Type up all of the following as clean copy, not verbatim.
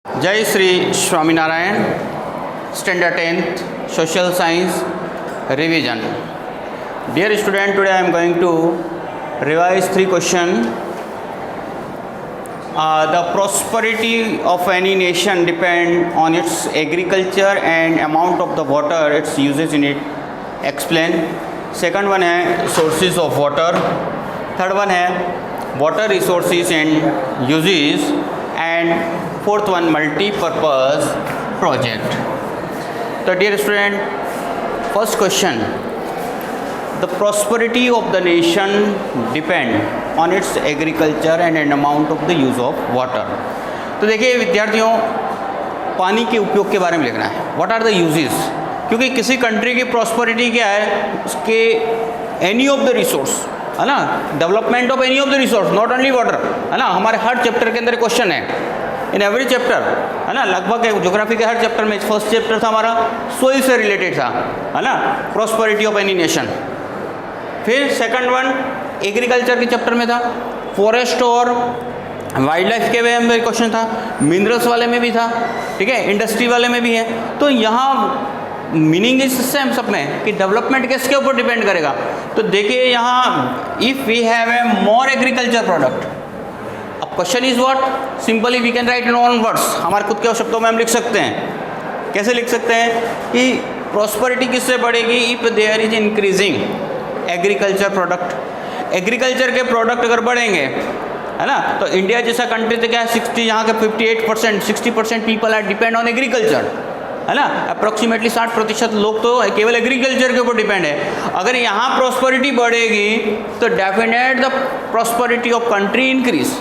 जय Shri Swaminarayan. Standard 10th social science revision. Dear student, today I am going to revise 3 questions. The prosperity of any nation depend on its agriculture and amount of the water its uses in it. Explain. Second one है sources of water. Third one है water resources and uses. And fourth one multi-purpose project. So dear student, first question, the prosperity of the nation depend on its agriculture and an amount of the use of water. तो देखिए विद्यार्थियों, पानी के उपयोग के बारे में लिखना है. What are the uses? क्योंकि किसी कंट्री की प्रॉस्पेरिटी क्या है, उसके एनी ऑफ द रिसोर्स है ना, development of any of the resource, not only water है ना. हमारे हर चैप्टर के अंदर क्वेश्चन है, इन एवरी चैप्टर है ना. लगभग ज्योग्राफी के हर चैप्टर में फर्स्ट चैप्टर था हमारा सोइल से रिलेटेड था है ना, प्रॉस्पेरिटी ऑफ एनी नेशन. फिर सेकंड वन एग्रीकल्चर के चैप्टर में था, फॉरेस्ट और वाइल्ड लाइफ के वे में क्वेश्चन था, मिनरल्स वाले में भी था, ठीक है, इंडस्ट्री वाले में भी है. तो यहाँ मीनिंग इज सेम सब में कि डेवलपमेंट किसके ऊपर डिपेंड करेगा. तो देखिए यहाँ if we have a more agriculture product, अब question is what, simply we can write in own words, हमारे खुद के शब्दों में हम लिख सकते हैं. कैसे लिख सकते हैं कि प्रॉस्पेरिटी किससे बढ़ेगी, if there is increasing agriculture product. Agriculture के प्रोडक्ट अगर बढ़ेंगे है ना, तो इंडिया जैसा कंट्री तो क्या है 60, यहाँ के 58% 60% people are depend on agriculture है ना. अप्रोक्सीमेटली 60% लोग तो केवल एग्रीकल्चर के ऊपर डिपेंड है. अगर यहाँ प्रॉस्पेरिटी बढ़ेगी तो definite the prosperity of country increase.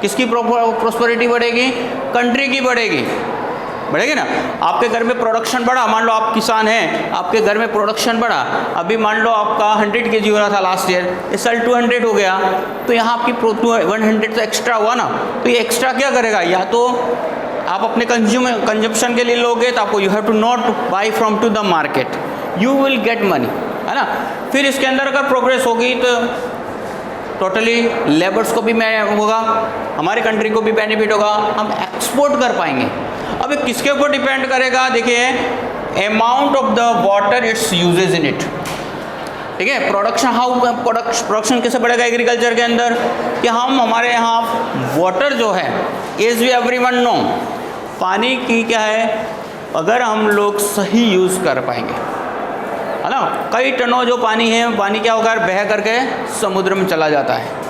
किसकी प्रॉस्पेरिटी बढ़ेगी, कंट्री की बढ़ेगी ना. आपके घर में प्रोडक्शन बढ़ा, मान लो आप किसान हैं, आपके घर में प्रोडक्शन बढ़ा, अभी मान लो आपका 100 kg हो रहा था लास्ट ईयर, इस साल 200 हो गया, तो यहाँ आपकी 100 तो एक्स्ट्रा हुआ ना. तो ये एक्स्ट्रा क्या करेगा, या तो आप अपने कंजम्पशन के लिए लोगे तो आपको you have to not buy from to the market, you will get money है ना. फिर इसके अंदर अगर प्रोग्रेस होगी तो टोटली लेबर्स को भी होगा, हमारे कंट्री को भी बेनिफिट होगा, हम एक्सपोर्ट कर पाएंगे. अब ये किसके ऊपर डिपेंड करेगा, देखिए amount of the water its usages in it, ठीक है. प्रोडक्शन कैसे बढ़ेगा एग्रीकल्चर के अंदर, कि हम हमारे यहाँ वाटर जो है, एज वी एवरीवन नो, पानी की क्या है, अगर हम लोग सही यूज़ कर पाएंगे है ना, कई टनों जो पानी है, पानी क्या होगा, बह करके समुद्र में चला जाता है.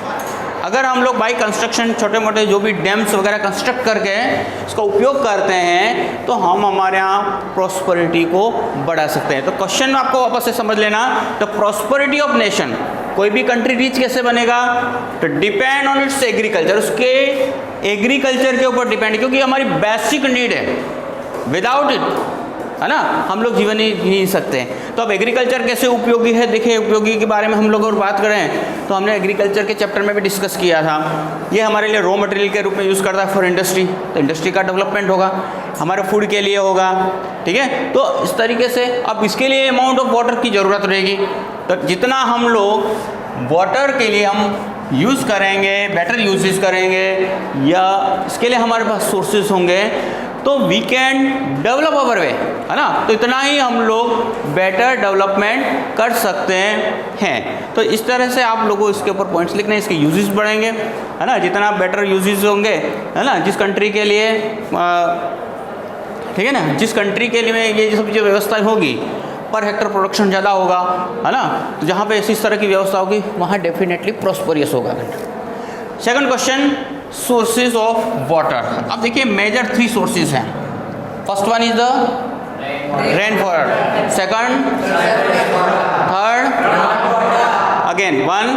अगर हम लोग बाई कंस्ट्रक्शन छोटे मोटे जो भी डैम्स वगैरह कंस्ट्रक्ट करके इसका उपयोग करते हैं तो हम हमारे यहाँ प्रॉस्पेरिटी को बढ़ा सकते हैं. तो क्वेश्चन आपको वापस से समझ लेना, तो प्रॉस्पेरिटी ऑफ नेशन, कोई भी कंट्री रिच कैसे बनेगा, तो डिपेंड ऑन इट्स एग्रीकल्चर, उसके एग्रीकल्चर के ऊपर डिपेंड, क्योंकि हमारी बेसिक नीड है, विदाउट इट है ना हम लोग जीवन ही नहीं सकते हैं. तो अब एग्रीकल्चर कैसे उपयोगी है, देखिए उपयोगी के बारे में हम लोग और बात करें तो हमने एग्रीकल्चर के चैप्टर में भी डिस्कस किया था. ये हमारे लिए रॉ मटेरियल के रूप में यूज़ करता है फॉर इंडस्ट्री, तो इंडस्ट्री का डेवलपमेंट होगा, हमारे फूड के लिए होगा, ठीक है. तो इस तरीके से अब इसके लिए अमाउंट ऑफ वाटर की ज़रूरत रहेगी, तो जितना हम लोग वाटर के लिए हम यूज़ करेंगे, बेटर यूजेस करेंगे, या इसके लिए हमारे पास सोर्सेज होंगे, तो वी कैन डेवलप अवर वे है ना. तो इतना ही हम लोग बेटर डेवलपमेंट कर सकते हैं. तो इस तरह से आप लोगों को इसके ऊपर पॉइंट्स लिखने, इसके यूजेस बढ़ेंगे है ना, जितना बेटर यूजेस होंगे है ना, जिस कंट्री के लिए ठीक है ना, जिस कंट्री के लिए ये सब जो व्यवस्था होगी, पर हेक्टर प्रोडक्शन ज़्यादा होगा है ना, तो जहाँ पे इस तरह की व्यवस्था होगी वहाँ डेफिनेटली प्रॉस्पेरियस होगा. Second question, sources of water. अब देखिए मेजर 3 सोर्सेज हैं. First one is the rain water, second, third, again 1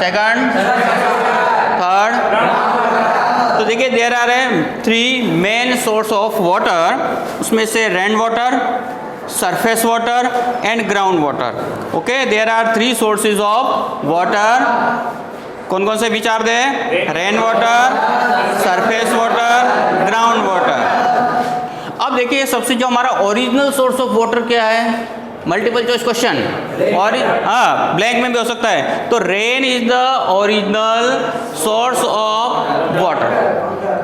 second, third. तो देखिए there are 3 main source of water, उसमें से rain water, surface water and ground water. Okay, there are 3 sources of water. कौन कौन से विचार दे, rain water, surface water, ground water. अब देखिए सबसे जो हमारा ओरिजिनल सोर्स ऑफ वाटर क्या है, मल्टीपल चॉइस क्वेश्चन, और हाँ ब्लैंक में भी हो सकता है। तो rain is the original source of water,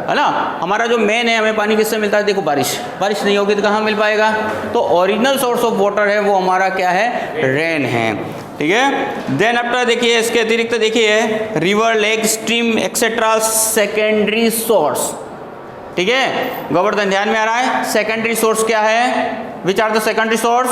है ना। हमारा जो मेन है, हमें पानी किससे मिलता है? देखो बारिश नहीं होगी तो कहाँ मिल पाएगा? तो ओरिजिनल सोर्स ऑफ वाटर है वो हमारा क्या है? रेन है, ठीक है। देन आफ्टर देखिए, इसके अतिरिक्त देखिए river, lake, stream etcetera secondary source, ठीक है। गोवर्धन ध्यान में आ रहा है? सेकेंडरी सोर्स क्या है? Which are the secondary source?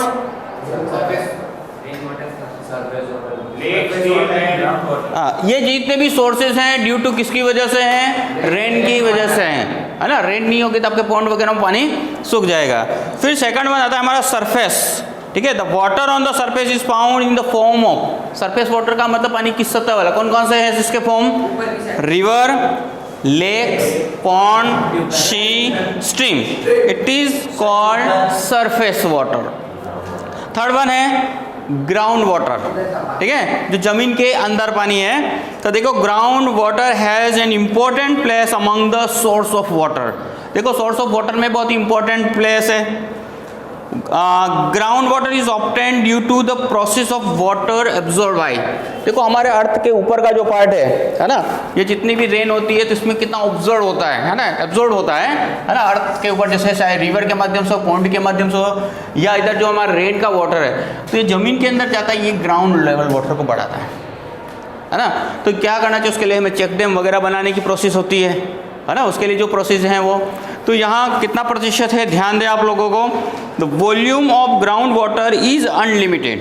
ये जितने भी सोर्सेज हैं ड्यू टू किसकी वजह से हैं? रेन की वजह से हैं, है ना। रेन नहीं होगी तो आपके पॉन्ड वगैरह में पानी सूख जाएगा। फिर सेकंड वन आता है हमारा सरफेस, ठीक है। The water on the surface is found in the form of, surface water का मतलब पानी किस सतह वाला, कौन कौन से है इसके form? River, lake, pond, sea, stream, it is called surface water. Third one है ग्राउंड वाटर, ठीक है, जो जमीन के अंदर पानी है। तो देखो ground water has an important place among the source of water. देखो सोर्स ऑफ वाटर में बहुत इंपॉर्टेंट प्लेस है। Ground water is obtained due to the process of water absorb by. देखो हमारे अर्थ के ऊपर का जो पार्ट है ना, ये जितनी भी रेन होती है तो इसमें कितना ऑब्जर्व होता है ना, एब्जॉर्ब होता है ना, अर्थ के ऊपर, जैसे चाहे रिवर के माध्यम से हो, पॉन्ड के माध्यम से हो, या इधर जो हमारा रेन का वाटर है तो ये जमीन के अंदर जाता है, ये ग्राउंड लेवल वाटर को बढ़ाता है ना। तो क्या करना चाहिए उसके लिए? हमें चेक डैम वगैरह बनाने की प्रोसेस होती है ना, उसके लिए जो प्रोसेस हैं वो। तो यहाँ कितना प्रतिशत है, ध्यान दें आप लोगों को। The volume of ground water is unlimited,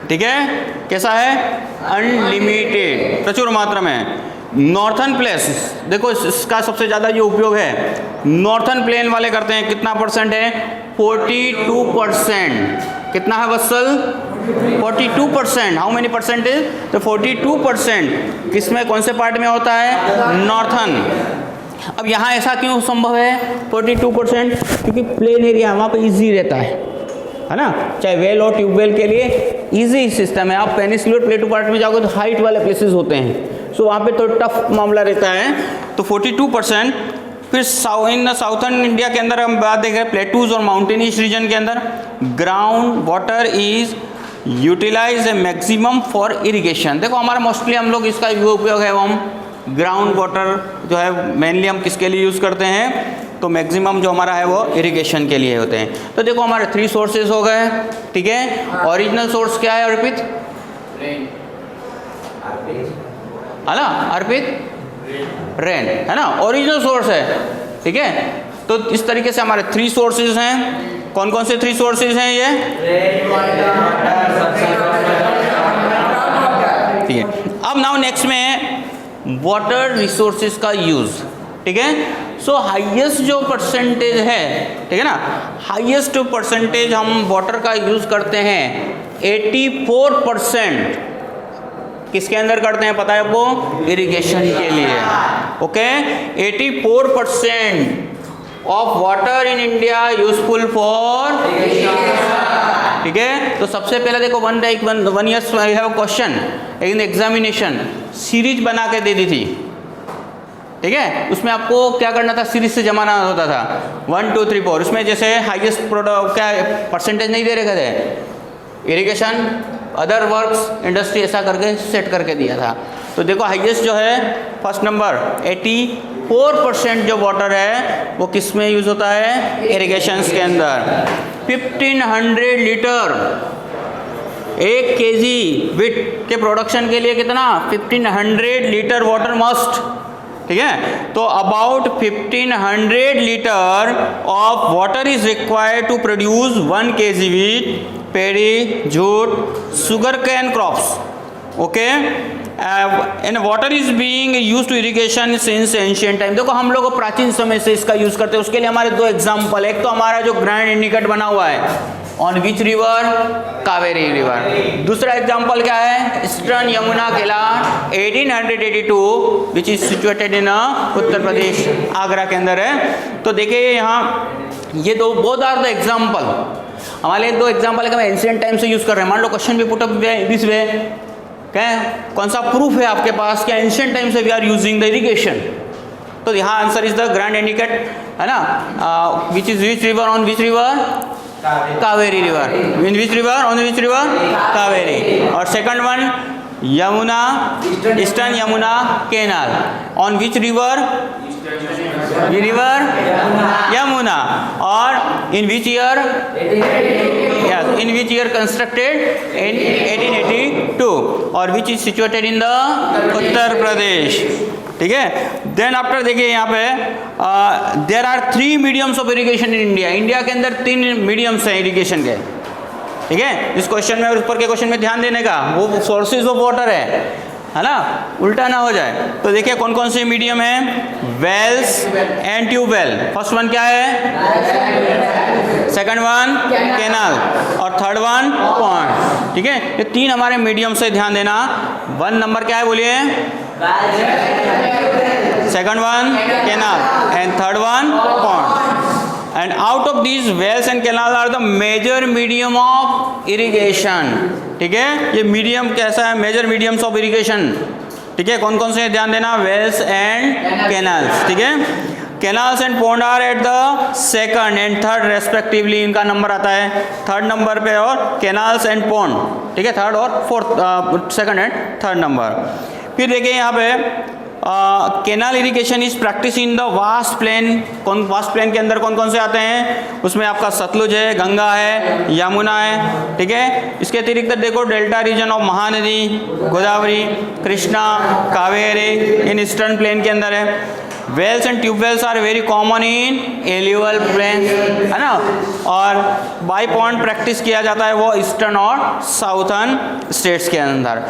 ठीक है। कैसा है? अनलिमिटेड, प्रचुर मात्रा में। नॉर्थन प्लेस, देखो इसका सबसे ज़्यादा जो उपयोग है नॉर्थन प्लेन वाले करते हैं। कितना परसेंट है? 42%। कितना है वत्सल? 42%। How many percentage? तो 42% किसमें, कौन से पार्ट में होता है? नॉर्थन। अब यहाँ ऐसा क्यों संभव है 42%? क्योंकि प्लेन एरिया वहाँ पे इजी रहता है ना। चाहे वेल और ट्यूबवेल के लिए इजी सिस्टम है। आप पेनिसुलर प्लेटू पार्ट में जाओगे तो हाइट वाले प्लेसेस होते हैं, सो वहाँ पे तो टफ मामला रहता है। तो 42%। फिर इन साउथर्न इंडिया के अंदर हम बात देखें प्लेटूज और माउंटेनियस रीजन के अंदर, ground water is utilise a maximum for irrigation. देखो हमारा मोस्टली हम लोग इसका उपयोग है वो हम ग्राउंड वाटर जो है मेनली हम किसके लिए यूज़ करते हैं? तो मैक्सिमम जो हमारा है वो इरिगेशन के लिए होते हैं। तो देखो हमारे 3 सोर्सेज हो गए, ठीक है। ओरिजिनल सोर्स क्या है अर्पित? है ना अर्पित? रेन, है ना, ओरिजिनल सोर्स है, ठीक है। तो इस तरीके से हमारे 3 सोर्सेज हैं। कौन कौन से 3 सोर्सेज हैं ये? ठीक है। अब नाउ नेक्स्ट में वाटर रिसोर्सेज का यूज, ठीक है। सो हाईएस्ट जो परसेंटेज है, ठीक है ना, हाईएस्ट परसेंटेज हम वाटर का यूज करते हैं 84% किसके अंदर करते हैं पता है आपको? इरिगेशन के लिए, okay. 84% of water in India useful for, ठीक है। तो सबसे पहले देखो one year I have question in examination, series बना के दे दी थी, ठीक है। उसमें आपको क्या करना था? सीरीज से जमाना होता था 1 2 3 4। उसमें जैसे हाईएस्ट प्रोडक्ट क्या परसेंटेज नहीं दे रखे थे, इरिगेशन, अदर वर्क्स, इंडस्ट्री, ऐसा करके सेट करके दिया था। तो देखो हाईएस्ट जो है फर्स्ट नंबर 84% जो वाटर है वो किस में यूज़ होता है? इरिगेशंस के अंदर। 1500 लीटर 1 केजी विट के प्रोडक्शन के लिए कितना? 1500 लीटर वाटर मस्ट, ठीक है। तो about 1500 litre of water is required to produce 1 KG wheat, paddy, jute, sugar cane crops, okay. And water is being use to irrigation since ancient time. देखो हम लोग प्राचीन समय से इसका यूज करते हैं। उसके लिए हमारे 2 एग्जाम्पल, एक तो हमारा जो ग्रैंड इंडिकेट बना हुआ है on which river? Kaveri river. दूसरा एग्जाम्पल क्या है? ईस्टर्न यमुना किला 1882 which is situated in Uttar Pradesh, Agra के अंदर है। तो देखिए यहाँ ये 2 बोथ आर द एग्जाम्पल, हमारे 2 एग्जाम्पल है, हम एंशिएंट टाइम से यूज कर रहे हैं। मान लो क्वेश्चन भी पुट अप दिस वे, क्या कौन सा प्रूफ है आपके पास कि एंशिएंट टाइम से we are using the irrigation? तो यहाँ answer is the grand anicut, है ना, which is which river on which river? Kaveri river. In which river? On which river? Kaveri. और second one Yamuna, eastern Yamuna canal. On which river? River Yamuna. और in which year? yes, in which year constructed? In 1882. और which is situated in the Uttar Pradesh. ठीक है. Then after देखिए यहाँ पे there are 3 mediums of irrigation in India. India के अंदर 3 mediums हैं इरिगेशन के. ठीक है. इस क्वेश्चन में और ऊपर के क्वेश्चन में ध्यान देने का, वो सोर्सेज ऑफ वाटर है ना, उल्टा ना हो जाए. तो देखिए कौन कौन से मीडियम हैं. Wells and tubewell. First one क्या है? सेकंड वन कैनाल और थर्ड वन पॉन्ड. ठीक है. ये 3 हमारे मीडियम से ध्यान देना. 1 नंबर क्या है बोलिए? Second one canal and third one pond. And out of these wells and canal are the major medium of irrigation. ठीक है. ये मीडियम कैसा है? Major mediums of irrigation. ठीक है. कौन कौन से ध्यान देना? Wells and canals. ठीक है. Canals and pond are at the second and third respectively. इनका नंबर आता है 3rd नंबर पे. और कैनाल्स एंड पॉन्ड, ठीक है, 3rd और 4th, 2nd and 3rd number. फिर देखिए यहाँ पे canal irrigation is practice in the vast plain. Vast plain के अंदर कौन कौन से आते हैं? उसमें आपका सतलुज है, गंगा है, यमुना है. ठीक है. इसके अतिरिक्त देखो delta region of Mahanadi, Godavari, Krishna, Kaveri in eastern plain के अंदर है. Wells and tubewells are very common in alluvial plain, है ना. और बाई पॉन्ड प्रैक्टिस किया जाता है वो ईस्टर्न और साउथर्न स्टेट्स के अंदर.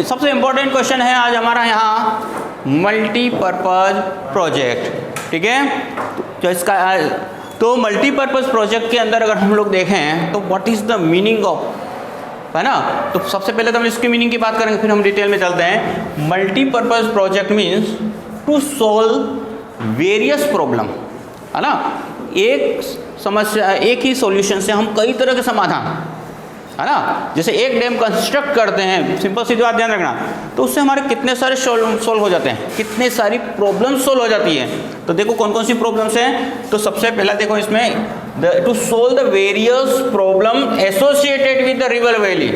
सबसे इम्पोर्टेंट क्वेश्चन है आज हमारा यहाँ मल्टीपर्पज़ प्रोजेक्ट. ठीक है. तो इसका तो मल्टीपर्पज़ प्रोजेक्ट के अंदर अगर हम लोग देखें तो what is the meaning of, है ना. तो सबसे पहले तो हम इसकी मीनिंग की बात करेंगे, फिर हम डिटेल में चलते हैं. Multipurpose project means to solve various problem, है ना. एक समस्या, एक ही सॉल्यूशन से हम कई तरह के समाधान, है ना. जैसे एक डैम कंस्ट्रक्ट करते हैं, सिंपल सी बात ध्यान रखना, तो उससे हमारे कितने सारे सोल्व हो जाते हैं, कितने सारी प्रॉब्लम सोल्व हो जाती है. तो देखो कौन कौन सी प्रॉब्लम्स हैं. तो सबसे पहला देखो इसमें to solve the various problem associated with the river valley.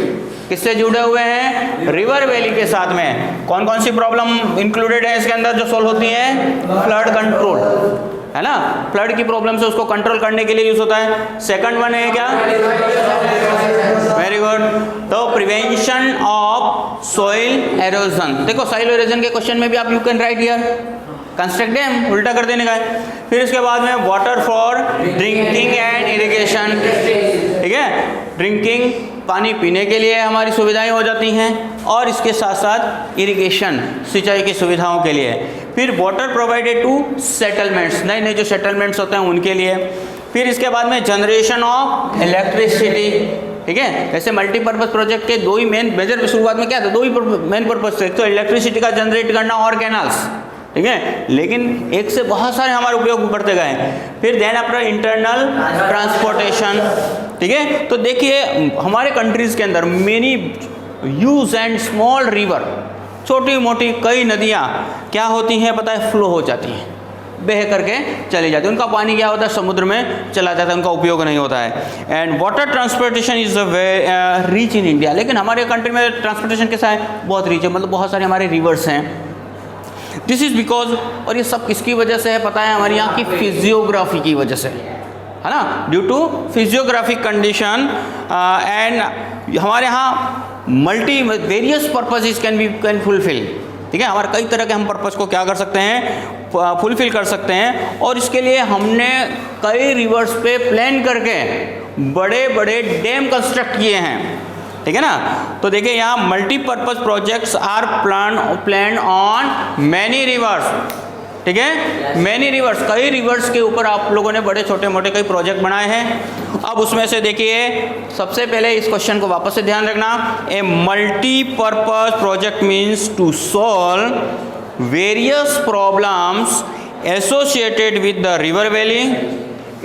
किससे जुड़े हुए हैं? रिवर वैली के साथ में. कौन कौन सी प्रॉब्लम इंक्लूडेड है इसके अंदर जो सोल्व होती है? फ्लड कंट्रोल, है ना. फ्लड की प्रॉब्लम से उसको कंट्रोल करने के लिए यूज होता है. सेकंड वन है क्या? Very good. तो प्रिवेंशन ऑफ सॉइल एरोजन. देखो सॉइल एरोजन के क्वेश्चन में भी आप you can write here construct dam, उल्टा कर देने का है. फिर इसके बाद में water for drinking and irrigation. ठीक है. ड्रिंकिंग, पानी पीने के लिए हमारी सुविधाएं हो जाती हैं, और इसके साथ साथ इरिगेशन, सिंचाई की सुविधाओं के लिए. फिर वाटर प्रोवाइडेड टू सेटलमेंट्स, नए नए जो सेटलमेंट्स होते हैं उनके लिए. फिर इसके बाद में जनरेशन ऑफ इलेक्ट्रिसिटी. ठीक है. ऐसे मल्टीपर्पज़ प्रोजेक्ट के 2 ही मेन मेजर शुरुआत में क्या था? 2 ही मेन पर्पज थे. तो इलेक्ट्रिसिटी का जनरेट करना और कैनाल्स. ठीक है. लेकिन एक से बहुत सारे हमारे उपयोग बढ़ते गए. फिर देन आफ्टर इंटरनल ट्रांसपोर्टेशन. ठीक है. तो देखिए हमारे कंट्रीज़ के अंदर many huge and small river, छोटी मोटी कई नदियाँ क्या होती हैं पता है? फ्लो हो जाती हैं, बह करके चली जाती है. उनका पानी क्या होता है? समुद्र में चला जाता है, उनका उपयोग नहीं होता है. And water transportation is reach in India. लेकिन हमारे कंट्री में ट्रांसपोर्टेशन कैसा है? बहुत रीच है, मतलब बहुत सारे हमारे रिवर्स हैं. दिस इज़ बिकॉज, और ये सब किसकी वजह से है पता है? हमारे यहाँ की फिजियोग्राफी की वजह से, है ना. Due to physiographic condition. And हमारे यहाँ multi various purposes can fulfil. ठीक है. हमारे कई तरह के हम पर्पज़ को क्या कर सकते हैं? फुलफिल कर सकते हैं. और इसके लिए हमने कई रिवर्स पे प्लान करके बड़े बड़े डैम कंस्ट्रक्ट किए हैं. ठीक है ना. तो देखिए यहाँ multipurpose projects are plan on many rivers. ठीक है. मैनी रिवर्स, कई रिवर्स के ऊपर आप लोगों ने बड़े छोटे मोटे कई प्रोजेक्ट बनाए हैं. अब उसमें से देखिए सबसे पहले इस क्वेश्चन को वापस से ध्यान रखना. A multipurpose project means to solve various problems associated with the river valley.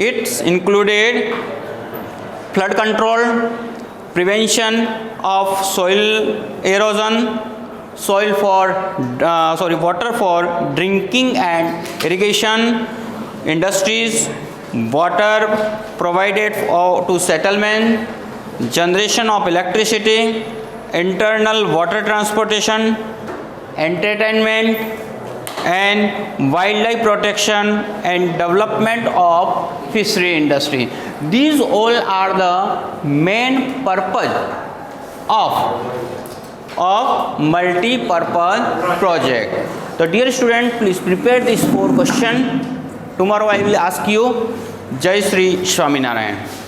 It's included flood control, prevention of soil erosion, water for drinking and irrigation, industries, water provided to settlement, generation of electricity, internal water transportation, entertainment, and wildlife protection and development of fishery industry. These all are the main purpose of multi-purpose project. So dear student, please prepare these 4 questions. Tomorrow I will ask you. Jai Shri Swaminarayan.